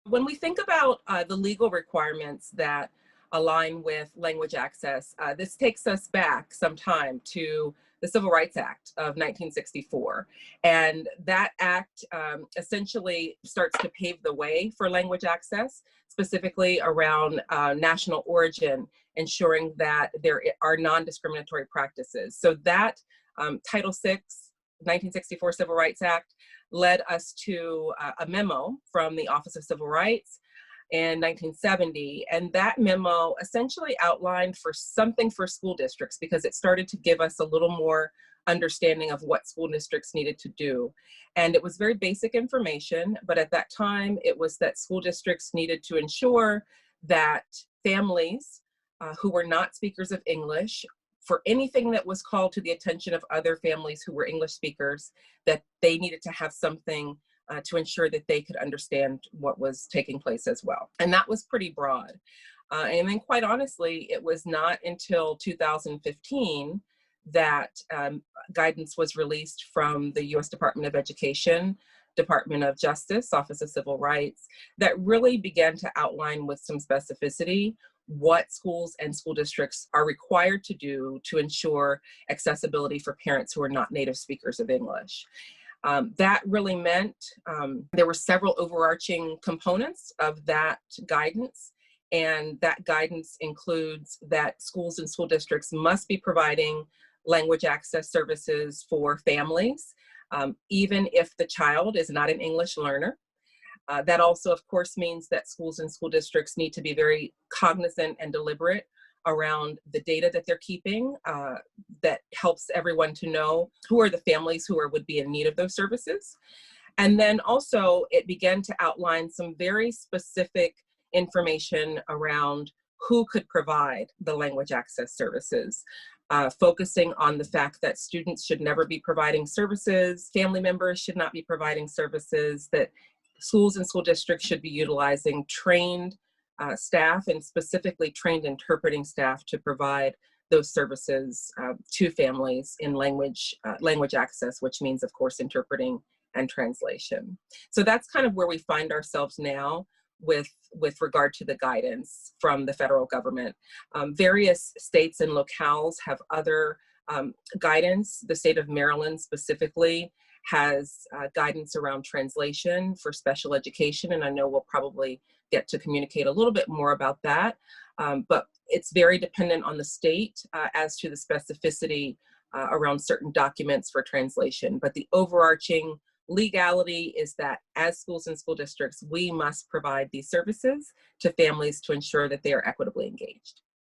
When we think about the legal requirements that align with language access, this takes us back some time to the Civil Rights Act of 1964. And that act essentially starts to pave the way for language access, specifically around national origin, ensuring that there are non-discriminatory practices. So that Title VI, 1964 Civil Rights Act, led us to a memo from the Office of Civil Rights in 1970. And that memo essentially outlined for something for school districts because it started to give us a little more understanding of what school districts needed to do. And it was very basic information, but at that time it was that school districts needed to ensure that families who were not speakers of English, for anything that was called to the attention of other families who were English speakers, that they needed to have something to ensure that they could understand what was taking place as well. And that was pretty broad. And then quite honestly, it was not until 2015 that guidance was released from the US Department of Education, Department of Justice, Office of Civil Rights, that really began to outline with some specificity what schools and school districts are required to do to ensure accessibility for parents who are not native speakers of English. That really meant there were several overarching components of that guidance, and that guidance includes that schools and school districts must be providing language access services for families, even if the child is not an English learner. That also, of course, means that schools and school districts need to be very cognizant and deliberate around the data that they're keeping that helps everyone to know who are the families who would be in need of those services. And then also it began to outline some very specific information around who could provide the language access services, focusing on the fact that students should never be providing services, family members should not be providing services, that schools and school districts should be utilizing trained staff and specifically trained interpreting staff to provide those services to families in language access, which means, of course, interpreting and translation. So that's kind of where we find ourselves now with regard to the guidance from the federal government. Various states and locales have other guidance. The state of Maryland specifically has guidance around translation for special education, and I know we'll probably get to communicate a little bit more about that, but it's very dependent on the state as to the specificity around certain documents for translation. But the overarching legality is that as schools and school districts, we must provide these services to families to ensure that they are equitably engaged.